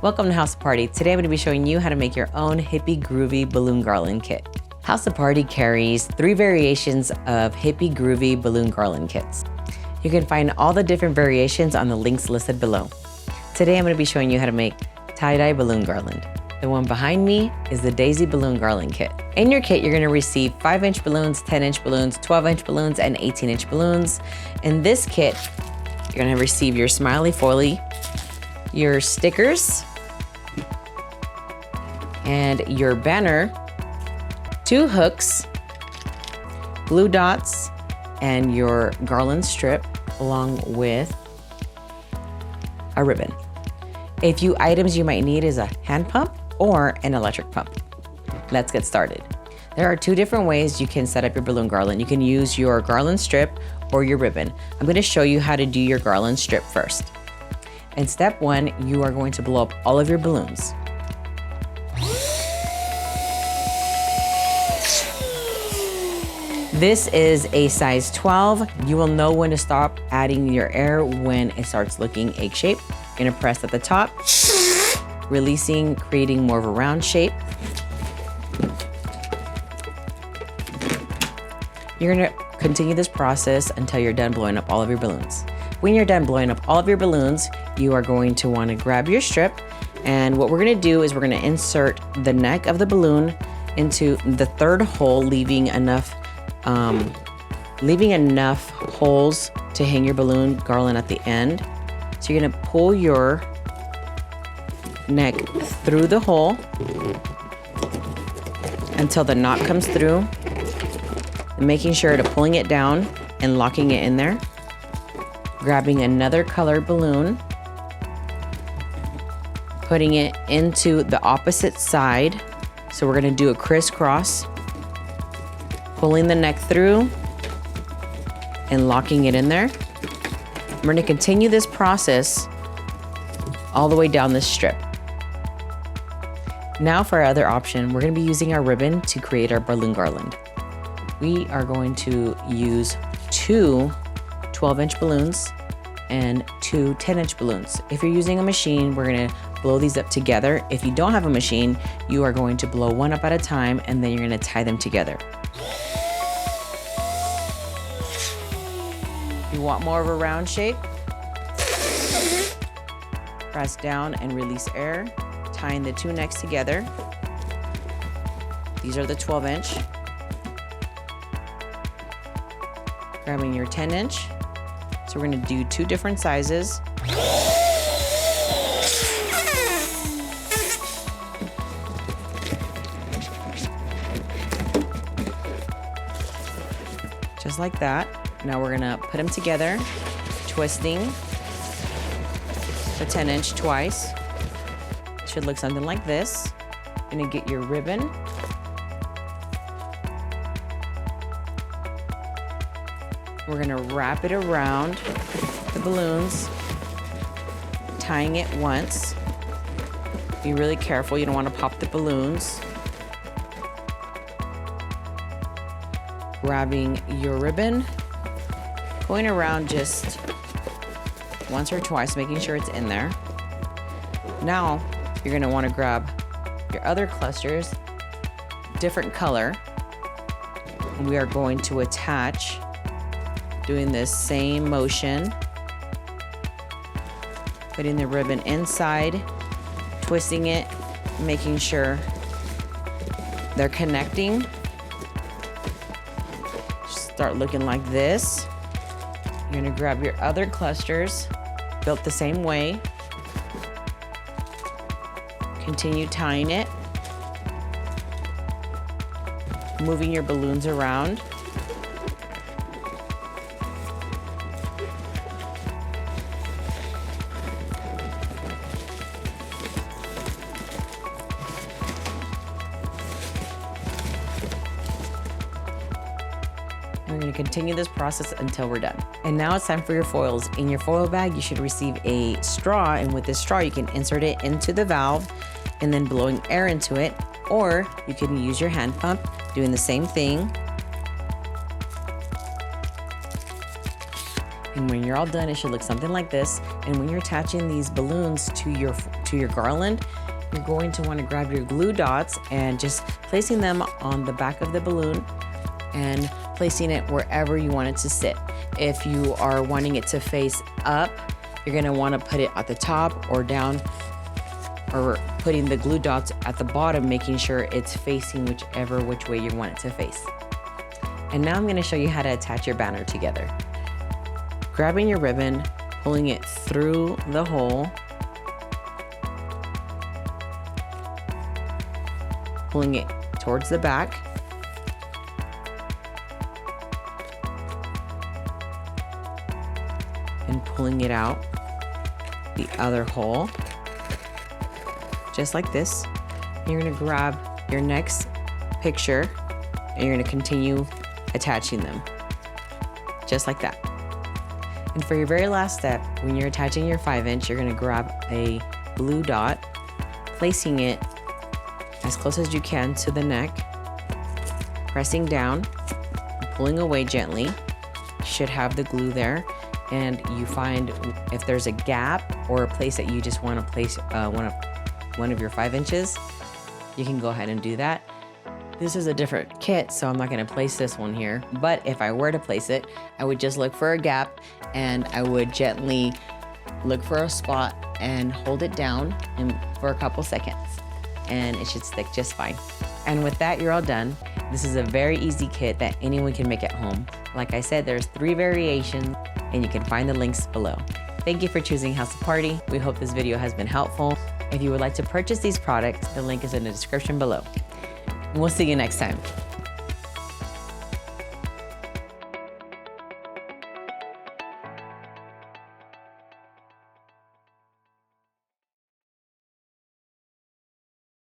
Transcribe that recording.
Welcome to House of Party. Today I'm going to be showing you how to make your own hippie groovy balloon garland kit. House of Party carries 3 variations of hippie groovy balloon garland kits. You can find all the different variations on the links listed below. Today I'm going to be showing you how to make tie-dye balloon garland. The one behind me is the Daisy Balloon Garland Kit. In your kit, you're going to receive 5-inch balloons, 10-inch balloons, 12-inch balloons, and 18-inch balloons. In this kit, you're going to receive your smiley foily, your stickers, and your banner, 2 hooks, glue dots, and your garland strip, along with a ribbon. A few items you might need is a hand pump or an electric pump. Let's get started. There are 2 different ways you can set up your balloon garland. You can use your garland strip or your ribbon. I'm going to show you how to do your garland strip first. In step 1, you are going to blow up all of your balloons. This is a size 12. You will know when to stop adding your air when it starts looking egg shape. You're gonna press at the top, releasing, creating more of a round shape. You're gonna continue this process until you're done blowing up all of your balloons. When you're done blowing up all of your balloons, you are going to want to grab your strip, and what we're gonna do is we're gonna insert the neck of the balloon into the 3rd hole, leaving enough holes to hang your balloon garland at the end. So you're gonna pull your neck through the hole until the knot comes through, and making sure to pulling it down and locking it in there. Grabbing another colored balloon, putting it into the opposite side. So we're gonna do a crisscross, pulling the neck through and locking it in there. We're gonna continue this process all the way down this strip. Now for our other option, we're gonna be using our ribbon to create our balloon garland. We are going to use 2 12-inch balloons and 2 10-inch balloons. If you're using a machine, we're gonna blow these up together. If you don't have a machine, you are going to blow one up at a time, and then you're gonna tie them together. You want more of a round shape? Press down and release air, tying the 2 necks together. These are the 12-inch. Grabbing your 10-inch. So we're gonna do 2 different sizes. Just like that. Now we're gonna put them together, twisting the 10-inch twice. It should look something like this. You're gonna get your ribbon. We're gonna wrap it around the balloons, tying it once. Be really careful, you don't wanna pop the balloons. Grabbing your ribbon, going around just once or twice, making sure it's in there. Now, you're gonna wanna grab your other clusters, different color, and we are going to attach, doing this same motion, putting the ribbon inside, twisting it, making sure they're connecting. Start looking like this. You're gonna grab your other clusters, built the same way. Continue tying it, moving your balloons around. We're going to continue this process until we're done. And now it's time for your foils. In your foil bag, you should receive a straw, and with this straw, you can insert it into the valve and then blowing air into it, or you can use your hand pump, doing the same thing. And when you're all done, it should look something like this. And when you're attaching these balloons to your garland, you're going to want to grab your glue dots and just placing them on the back of the balloon and placing it wherever you want it to sit. If you are wanting it to face up, you're going to want to put it at the top or down, or putting the glue dots at the bottom, making sure it's facing which way you want it to face. And now I'm going to show you how to attach your banner together. Grabbing your ribbon, pulling it through the hole, pulling it towards the back, and pulling it out the other hole, just like this. You're gonna grab your next picture and you're gonna continue attaching them, just like that. And for your very last step, when you're attaching your 5-inch, you're gonna grab a blue dot, placing it as close as you can to the neck, pressing down, pulling away gently. You should have the glue there. And you find if there's a gap or a place that you just want to place one of your 5 inches, you can go ahead and do that. This is a different kit, so I'm not going to place this one here. But if I were to place it, I would just look for a gap and I would gently look for a spot and hold it down for a couple seconds, and it should stick just fine. And with that, you're all done. This is a very easy kit that anyone can make at home. Like I said, there's 3 variations, and you can find the links below. Thank you for choosing House of Party. We hope this video has been helpful. If you would like to purchase these products, the link is in the description below. And we'll see you next time.